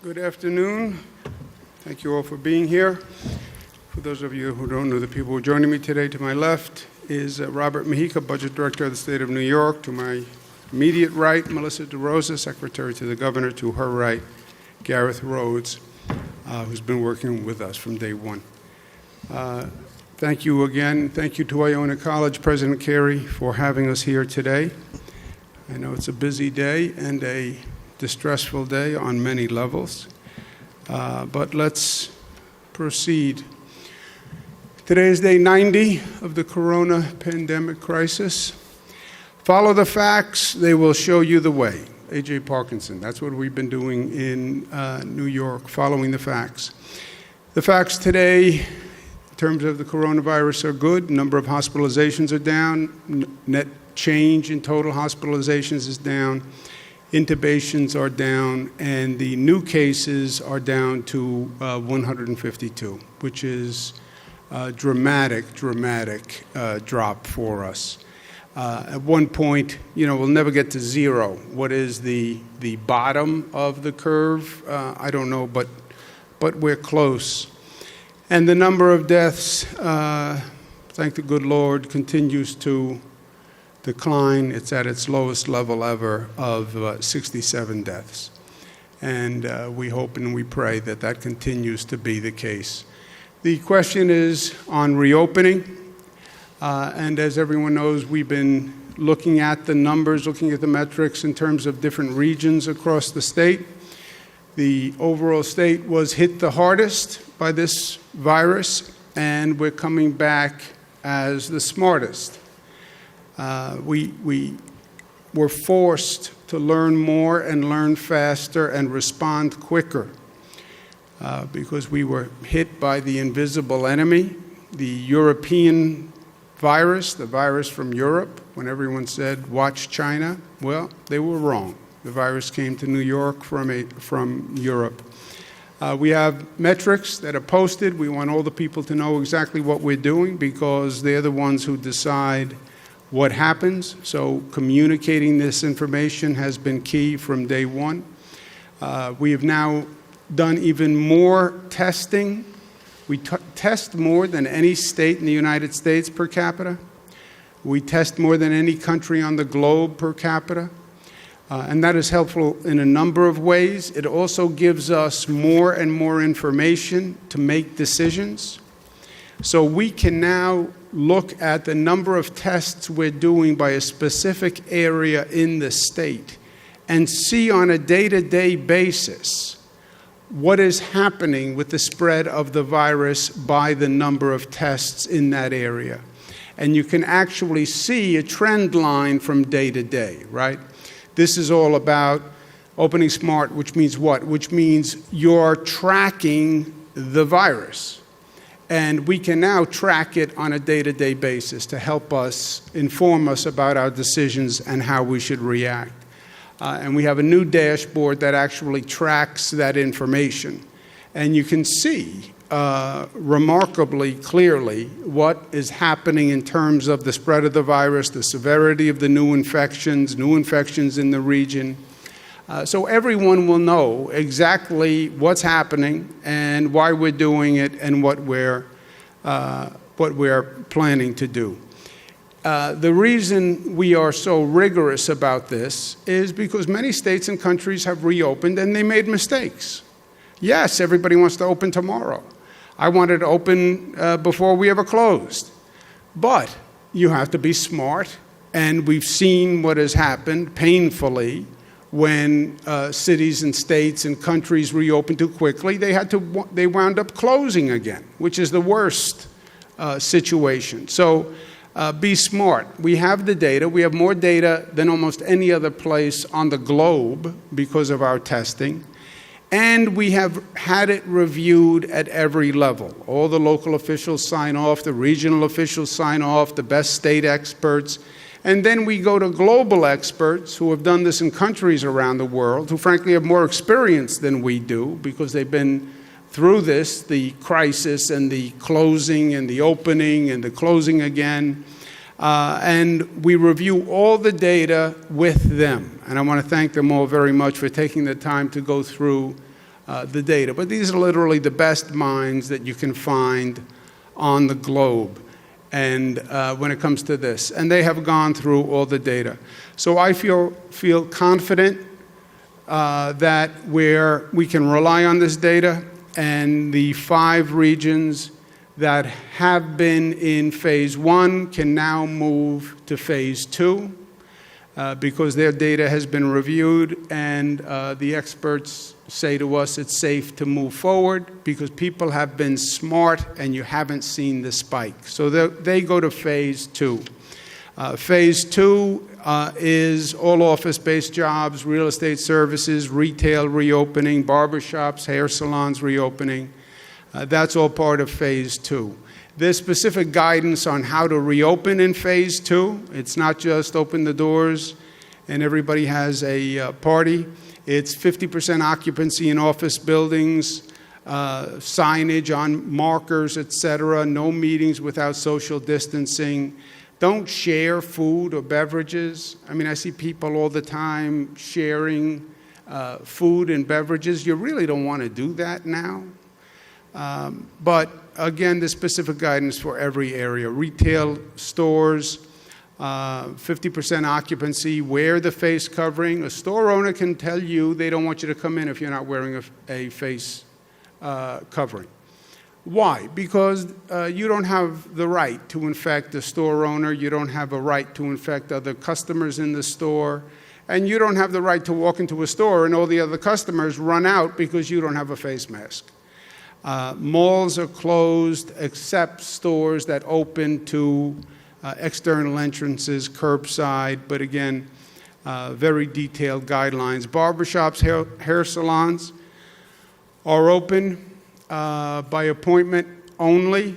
Good afternoon. Thank you all for being here. For those of you who don't know the people who are joining me today, to my left is Robert Mujica, Budget Director of the State of New York. To my immediate right, Melissa DeRosa, Secretary to the Governor. To her right, Gareth Rhodes, who's been working with us from day one. Thank you again. Thank you to Iona College, President Carey, for having us here today. I know it's a busy day and a distressful day on many levels, but let's proceed. Today is day 90 of the corona pandemic crisis. Follow the facts, they will show you the way. A.J. Parkinson, that's what we've been doing in New York, following the facts. The facts today, in terms of the coronavirus, are good. Number of hospitalizations are down. Net change in total hospitalizations is down. Intubations are down, and the new cases are down to 152, which is a dramatic drop for us. At one point, we'll never get to zero. What is the bottom of the curve? I don't know, but we're close. And the number of deaths, thank the good Lord, continues to decline. It's at its lowest level ever of 67 deaths. And we hope and we pray that that continues to be the case. The question is on reopening. And as everyone knows, we've been looking at the numbers, looking at the metrics in terms of different regions across the state. The overall state was hit the hardest by this virus, and we're coming back as the smartest. We were forced to learn more and learn faster and respond quicker because we were hit by the invisible enemy, the European virus, the virus from Europe. When everyone said, watch China, well, they were wrong. The virus came to New York from Europe. We have metrics that are posted. We want all the people to know exactly what we're doing because they're the ones who decide what happens. So communicating this information has been key from day one. We have now done even more testing. We test more than any state in the United States per capita. We test more than any country on the globe per capita. And that is helpful in a number of ways. It also gives us more and more information to make decisions. So we can now look at the number of tests we're doing by a specific area in the state and see on a day-to-day basis what is happening with the spread of the virus by the number of tests in that area. And you can actually see a trend line from day to day, right? This is all about opening smart, which means what? Which means you're tracking the virus. And we can now track it on a day-to-day basis to help us, inform us about our decisions and how we should react. And we have a new dashboard that actually tracks that information. And you can see remarkably clearly what is happening in terms of the spread of the virus, the severity of the new infections in the region. So everyone will know exactly what's happening and why we're doing it and what we're planning to do. The reason we are so rigorous about this is because many states and countries have reopened and they made mistakes. Yes, everybody wants to open tomorrow. I wanted to open before we ever closed. But you have to be smart, and we've seen what has happened painfully when cities and states and countries reopened too quickly. They wound up closing again, which is the worst situation. So be smart. We have the data. We have more data than almost any other place on the globe because of our testing. And we have had it reviewed at every level. All the local officials sign off, the regional officials sign off, the best state experts. And then we go to global experts who have done this in countries around the world, who frankly have more experience than we do because they've been through this, the crisis and the closing and the opening and the closing again. And we review all the data with them. And I want to thank them all very much for taking the time to go through the data. But these are literally the best minds that you can find on the globe, and when it comes to this. And they have gone through all the data. So I feel confident that we can rely on this data, and the 5 regions that have been in phase 1 can now move to phase 2 because their data has been reviewed, and the experts say to us it's safe to move forward because people have been smart and you haven't seen the spike. So they go to phase 2. Phase 2 is all office-based jobs, real estate services, retail reopening, barbershops, hair salons reopening. That's all part of phase 2. There's specific guidance on how to reopen in phase 2. It's not just open the doors and everybody has a party. It's 50% occupancy in office buildings, signage on markers, etc., no meetings without social distancing. Don't share food or beverages. I mean, I see people all the time sharing food and beverages. You really don't want to do that now. But again, there's specific guidance for every area. Retail stores, 50% occupancy, wear the face covering. A store owner can tell you they don't want you to come in if you're not wearing a face covering. Why? Because you don't have the right to infect the store owner, you don't have a right to infect other customers in the store, and you don't have the right to walk into a store and all the other customers run out because you don't have a face mask. Malls are closed except stores that open to external entrances, curbside, but again, very detailed guidelines. Barbershops, hair salons are open by appointment only.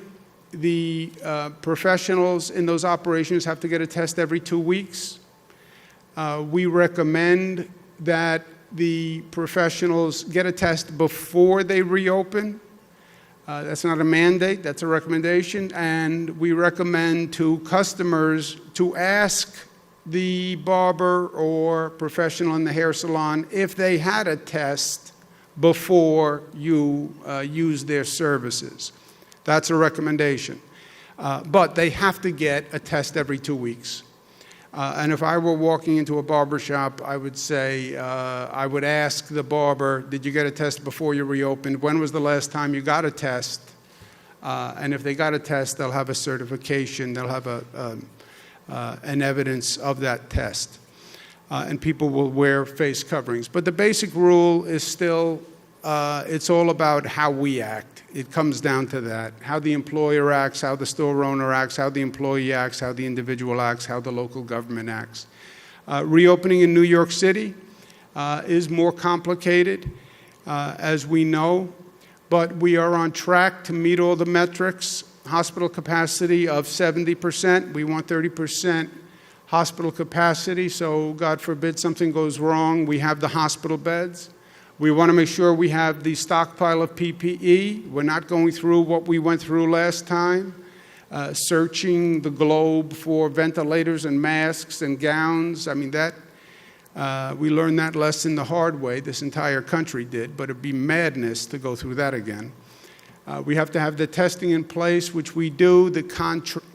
The professionals in those operations have to get a test every 2 weeks. We recommend that the professionals get a test before they reopen. That's not a mandate, that's a recommendation. And we recommend to customers to ask the barber or professional in the hair salon if they had a test before you use their services. That's a recommendation. But they have to get a test every 2 weeks. And if I were walking into a barber shop, I would say, I would ask the barber, did you get a test before you reopened? When was the last time you got a test? And if they got a test, they'll have a certification, they'll have an evidence of that test. And people will wear face coverings. But the basic rule is still, it's all about how we act. It comes down to that. How the employer acts, how the store owner acts, how the employee acts, how the individual acts, how the local government acts. Reopening in New York City is more complicated, as we know, but we are on track to meet all the metrics. Hospital capacity of 70%. We want 30% hospital capacity, so God forbid something goes wrong, we have the hospital beds. We want to make sure we have the stockpile of PPE. We're not going through what we went through last time, searching the globe for ventilators and masks and gowns. I mean, we learned that lesson the hard way. This entire country did, but it'd be madness to go through that again. We have to have the testing in place, which we do. The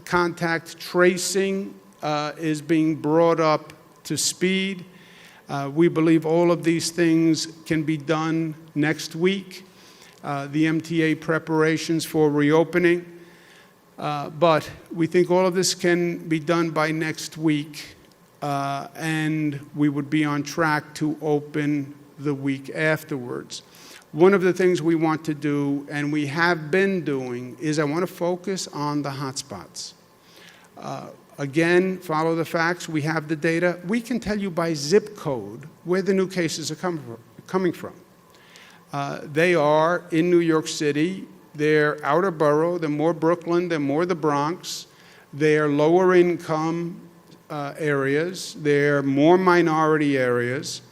contact tracing is being brought up to speed. We believe all of these things can be done next week, the MTA preparations for reopening. But we think all of this can be done by next week, and we would be on track to open the week afterwards. One of the things we want to do, and we have been doing, is I want to focus on the hotspots. Again, follow the facts. We have the data. We can tell you by zip code where the new cases are coming from. They are in New York City. They're outer borough. They're more Brooklyn. They're more the Bronx. They're lower income areas. They're more minority areas.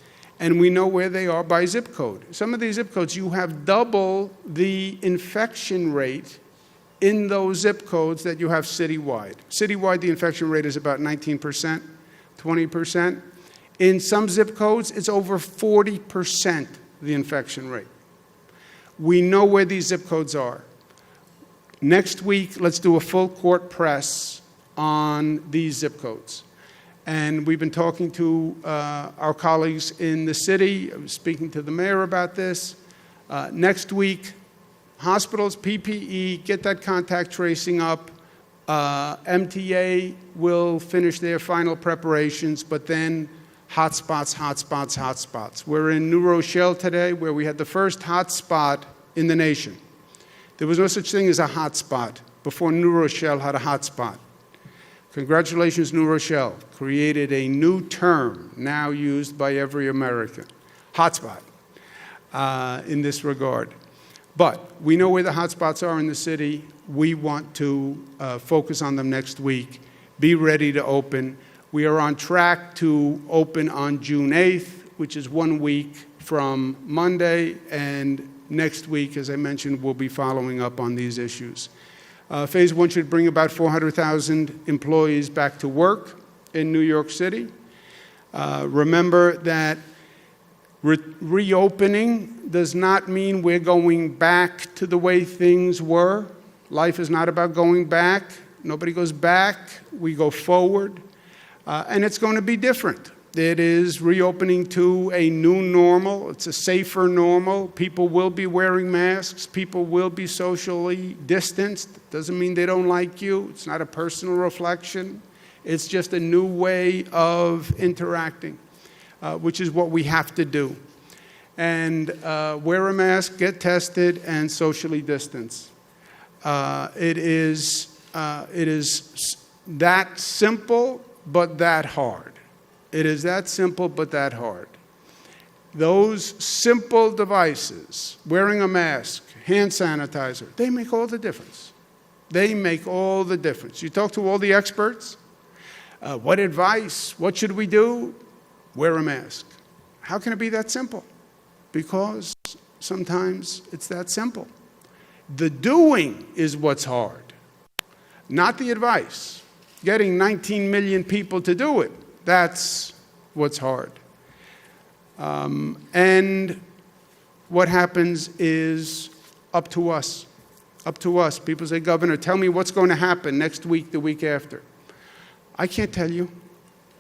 And we know where they are by zip code. Some of these zip codes, you have double the infection rate in those zip codes that you have citywide. Citywide, the infection rate is about 19%, 20%. In some zip codes, it's over 40% the infection rate. We know where these zip codes are. Next week, let's do a full court press on these zip codes. And we've been talking to our colleagues in the city. I was speaking to the mayor about this. Next week, hospitals, PPE, get that contact tracing up. MTA will finish their final preparations, but then hotspots, hotspots, hotspots. We're in New Rochelle today, where we had the first hotspot in the nation. There was no such thing as a hotspot before New Rochelle had a hotspot. Congratulations, New Rochelle. Created a new term now used by every American, hotspot, in this regard. But we know where the hotspots are in the city. We want to focus on them next week. Be ready to open. We are on track to open on June 8th, which is 1 week from Monday, and next week, as I mentioned, we'll be following up on these issues. Phase 1 should bring about 400,000 employees back to work in New York City. Remember that reopening does not mean we're going back to the way things were. Life is not about going back. Nobody goes back. We go forward. And it's going to be different. It is reopening to a new normal. It's a safer normal. People will be wearing masks. People will be socially distanced. Doesn't mean they don't like you. It's not a personal reflection. It's just a new way of interacting, which is what we have to do. And wear a mask, get tested, and socially distance. It is that simple, but that hard. It is that simple, but that hard. Those simple devices, wearing a mask, hand sanitizer, they make all the difference. They make all the difference. You talk to all the experts, what advice, what should we do? Wear a mask. How can it be that simple? Because sometimes it's that simple. The doing is what's hard, not the advice. Getting 19 million people to do it, that's what's hard. And what happens is up to us. Up to us. People say, Governor, tell me what's going to happen next week, the week after. I can't tell you.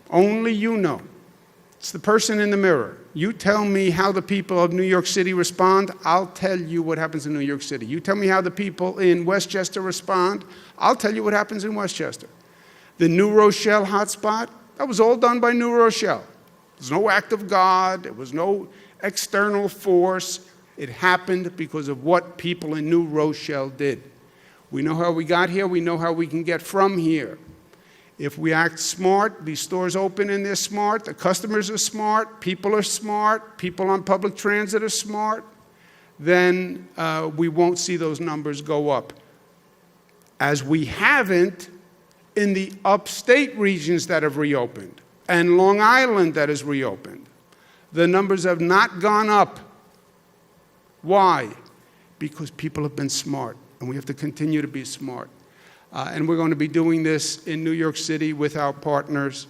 Only you know. It's the person in the mirror. You tell me how the people of New York City respond, I'll tell you what happens in New York City. You tell me how the people in Westchester respond, I'll tell you what happens in Westchester. The New Rochelle hotspot, that was all done by New Rochelle. There's no act of God. There was no external force. It happened because of what people in New Rochelle did. We know how we got here. We know how we can get from here. If we act smart, these stores open and they're smart, the customers are smart, people on public transit are smart, then we won't see those numbers go up. As we haven't in the upstate regions that have reopened, and Long Island that has reopened. The numbers have not gone up. Why? Because people have been smart, and we have to continue to be smart. And we're going to be doing this in New York City with our partners.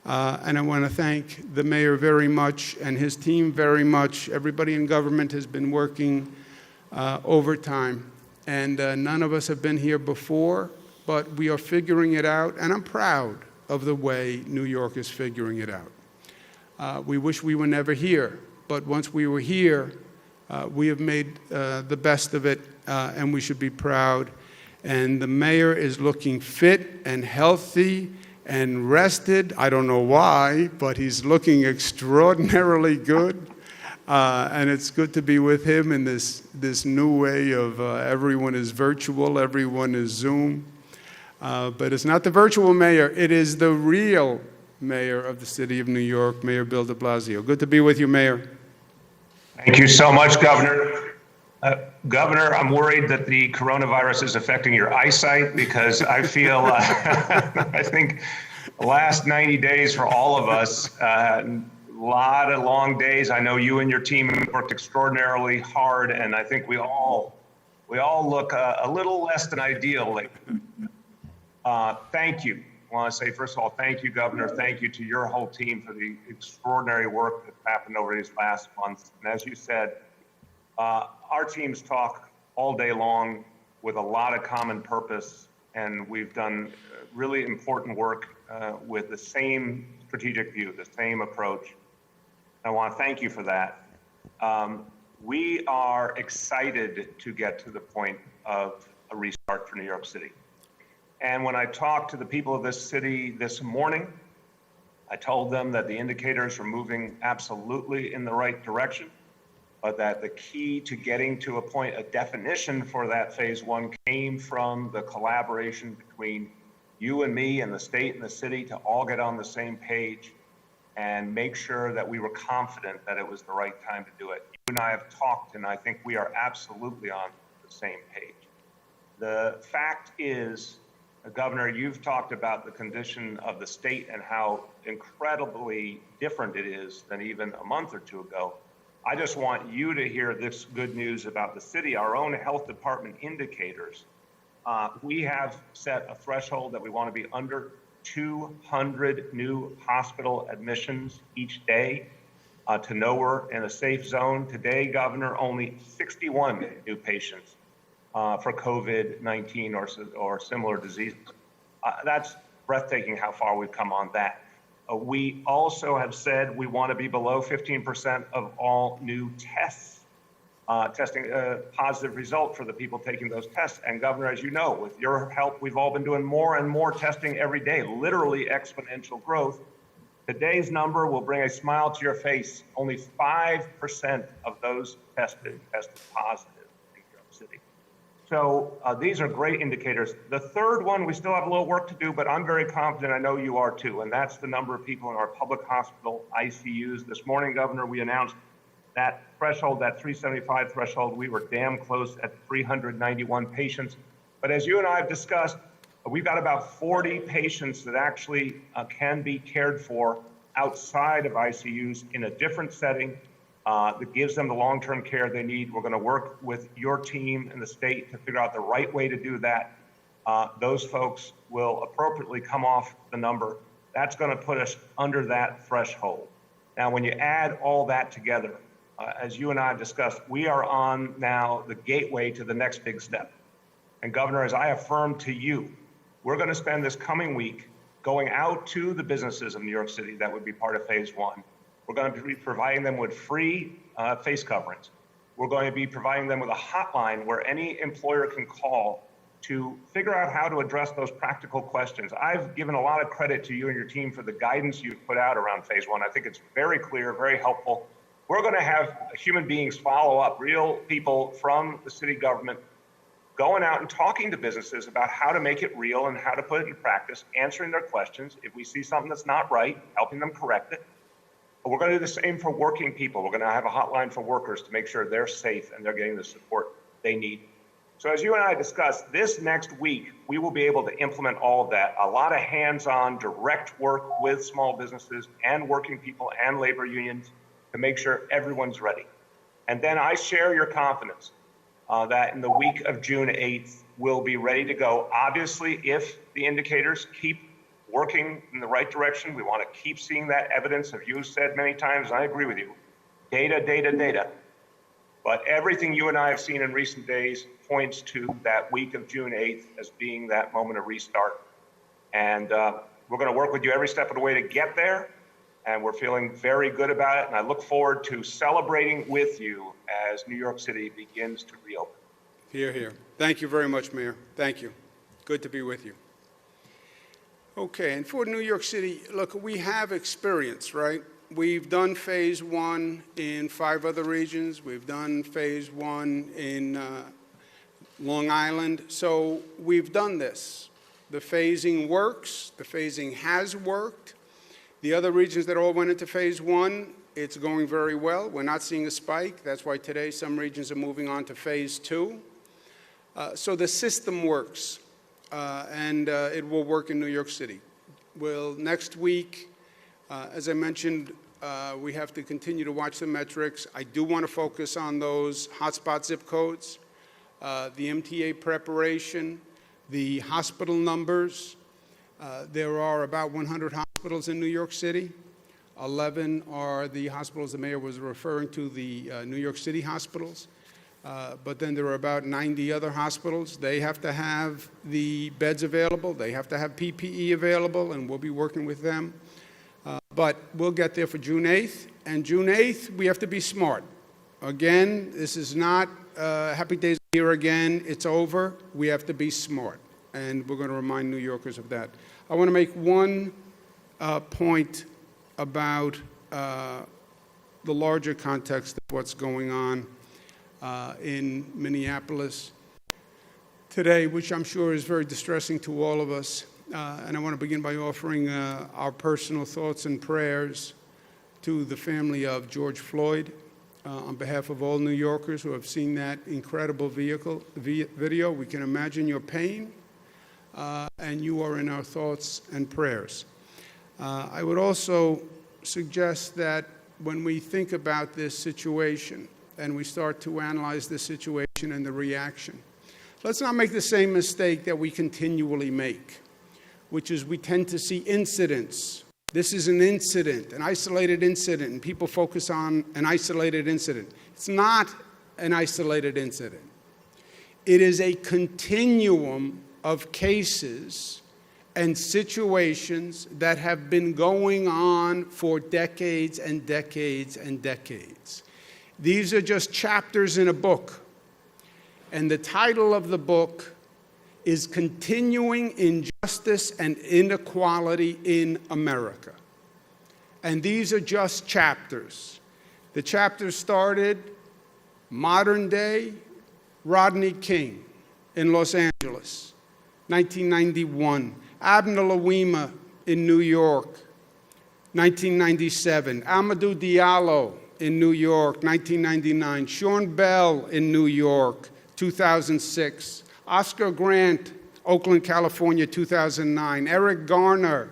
And I want to thank the mayor very much and his team very much. Everybody in government has been working overtime. And none of us have been here before, but we are figuring it out. And I'm proud of the way New York is figuring it out. We wish we were never here. But once we were here, we have made the best of it, and we should be proud. And the mayor is looking fit and healthy and rested. I don't know why, but he's looking extraordinarily good. And it's good to be with him in this new way of everyone is virtual, everyone is Zoom. But it's not the virtual mayor, it is the real mayor of the city of New York, Mayor Bill DeBlasio. Good to be with you, Mayor. Thank you so much, Governor. Governor, I'm worried that the coronavirus is affecting your eyesight because I feel, I think the last 90 days for all of us, a lot of long days. I know you and your team worked extraordinarily hard, and I think we all look a little less than ideal lately. Thank you. I want to say, first of all, thank you, Governor. Thank you to your whole team for the extraordinary work that's happened over these last months. And as you said, Our teams talk all day long with a lot of common purpose, and we've done really important work with the same strategic view, the same approach. I want to thank you for that. We are excited to get to the point of a restart for New York City. And when I talked to the people of this city this morning, I told them that the indicators were moving absolutely in the right direction, but that the key to getting to a point, a definition for that phase one, came from the collaboration between you and me and the state and the city to all get on the same page and make sure that we were confident that it was the right time to do it. You and I have talked, and I think we are absolutely on the same page. The fact is, Governor, you've talked about the condition of the state and how incredibly different it is than even a month or two ago. I just want you to hear this good news about the city. Our own health department indicators, we have set a threshold that we want to be under 200 new hospital admissions each day to know we're in a safe zone. Today, Governor, only 61 new patients for COVID-19 or similar diseases. That's breathtaking how far we've come on that. We also have said we want to be below 15% of all new tests, testing a positive result for the people taking those tests. And Governor, as you know, with your help, we've all been doing more and more testing every day, literally exponential growth. Today's number will bring a smile to your face. Only 5% of those tested positive in New York City. So these are great indicators. The third one, we still have a little work to do, but I'm very confident, I know you are too, and that's the number of people in our public hospital ICUs. This morning, Governor, we announced that threshold, that 375 threshold. We were damn close at 391 patients. But as you and I have discussed, we've got about 40 patients that actually can be cared for outside of ICUs in a different setting that gives them the long-term care they need. We're going to work with your team and the state to figure out the right way to do that. Those folks will appropriately come off the number. That's going to put us under that threshold. Now, when you add all that together, as you and I have discussed, we are on now the gateway to the next big step. And Governor, as I affirmed to you, we're going to spend this coming week going out to the businesses of New York City that would be part of phase one. We're going to be providing them with free face coverings. We're going to be providing them with a hotline where any employer can call to figure out how to address those practical questions. I've given a lot of credit to you and your team for the guidance you've put out around phase one. I think it's very clear, very helpful. We're going to have human beings follow up, real people from the city government, going out and talking to businesses about how to make it real and how to put it in practice, answering their questions. If we see something that's not right, helping them correct it. But we're going to do the same for working people. We're going to have a hotline for workers to make sure they're safe and they're getting the support they need. So as you and I discussed, this next week, we will be able to implement all of that. A lot of hands-on direct work with small businesses and working people and labor unions to make sure everyone's ready. And then I share your confidence that in the week of June 8th, we'll be ready to go. Obviously, if the indicators keep working in the right direction, we want to keep seeing that evidence. As you said many times, and I agree with you, data, data, data. But everything you and I have seen in recent days points to that week of June 8th as being that moment of restart. And we're going to work with you every step of the way to get there. And we're feeling very good about it. And I look forward to celebrating with you as New York City begins to reopen. Hear, hear. Thank you very much, Mayor. Thank you. Good to be with you. Okay, and for New York City, look, we have experience, right? We've done phase one in 5 other regions. We've done phase one in Long Island. So we've done this. The phasing works. The phasing has worked. The other regions that all went into phase one, it's going very well. We're not seeing a spike. That's why today some regions are moving on to phase two. So the system works, and it will work in New York City. Well, next week, as I mentioned, we have to continue to watch the metrics. I do want to focus on those hotspot zip codes, the MTA preparation, the hospital numbers. There are about 100 hospitals in New York City. 11 are the hospitals the mayor was referring to, the New York City hospitals. But then there are about 90 other hospitals. They have to have the beds available. They have to have PPE available, and we'll be working with them. But we'll get there for June 8th. And June 8th, we have to be smart. Again, this is not Happy Days here again. It's over. We have to be smart. And we're going to remind New Yorkers of that. I want to make one point about the larger context of what's going on in Minneapolis today, which I'm sure is very distressing to all of us. And I want to begin by offering our personal thoughts and prayers to the family of George Floyd on behalf of all New Yorkers who have seen that incredible video. We can imagine your pain, and you are in our thoughts and prayers. I would also suggest that when we think about this situation and we start to analyze the situation and the reaction, let's not make the same mistake that we continually make, which is we tend to see incidents. This is an incident, an isolated incident, and people focus on an isolated incident. It's not an isolated incident. It is a continuum of cases and situations that have been going on for decades and decades and decades. These are just chapters in a book, and the title of the book is Continuing Injustice and Inequality in America. And these are just chapters. The chapters started modern day Rodney King in Los Angeles, 1991. Abner Louima in New York, 1997. Amadou Diallo in New York, 1999. Sean Bell in New York, 2006. Oscar Grant, Oakland, California, 2009. Eric Garner,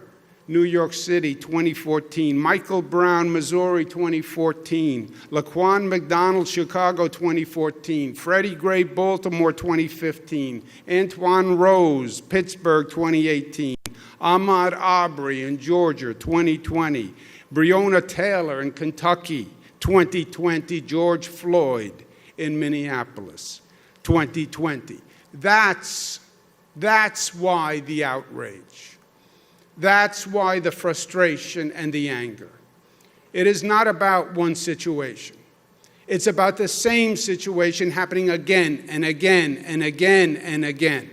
New York City, 2014. Michael Brown, Missouri, 2014. Laquan McDonald, Chicago, 2014. Freddie Gray, Baltimore, 2015. Antoine Rose, Pittsburgh, 2018. Ahmaud Arbery in Georgia, 2020. Breonna Taylor in Kentucky, 2020. George Floyd in Minneapolis, 2020. That's why the outrage. That's why the frustration and the anger. It is not about one situation. It's about the same situation happening again and again and again and again,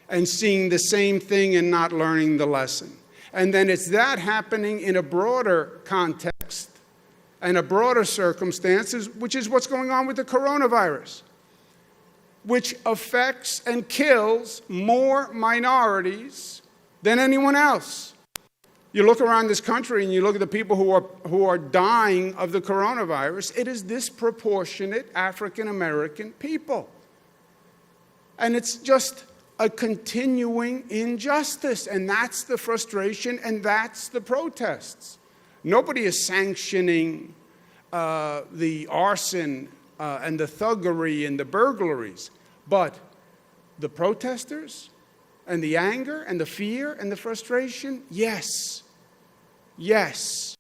and seeing the same thing and not learning the lesson. And then it's that happening in a broader context and a broader circumstances, which is what's going on with the coronavirus, which affects and kills more minorities than anyone else. You look around this country and you look at the people who are dying of the coronavirus, it is disproportionate African American people. And it's just a continuing injustice, and that's the frustration and that's the protests. Nobody is sanctioning the arson and the thuggery and the burglaries, but the protesters and the anger and the fear and the frustration, yes, yes.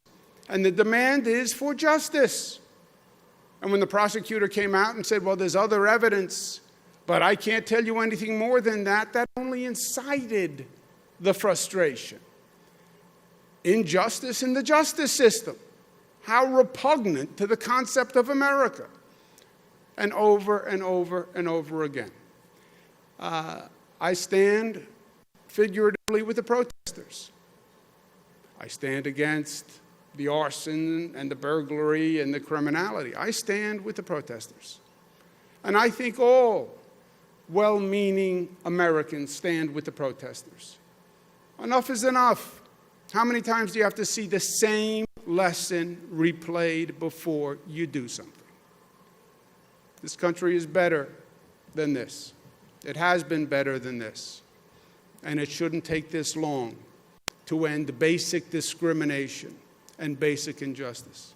And the demand is for justice. And when the prosecutor came out and said, well, there's other evidence, but I can't tell you anything more than that, that only incited the frustration. Injustice in the justice system. How repugnant to the concept of America. And over and over and over again. I stand figuratively with the protesters. I stand against the arson and the burglary and the criminality. I stand with the protesters. And I think all well-meaning Americans stand with the protesters. Enough is enough. How many times do you have to see the same lesson replayed before you do something? This country is better than this. It has been better than this. And it shouldn't take this long to end basic discrimination and basic injustice.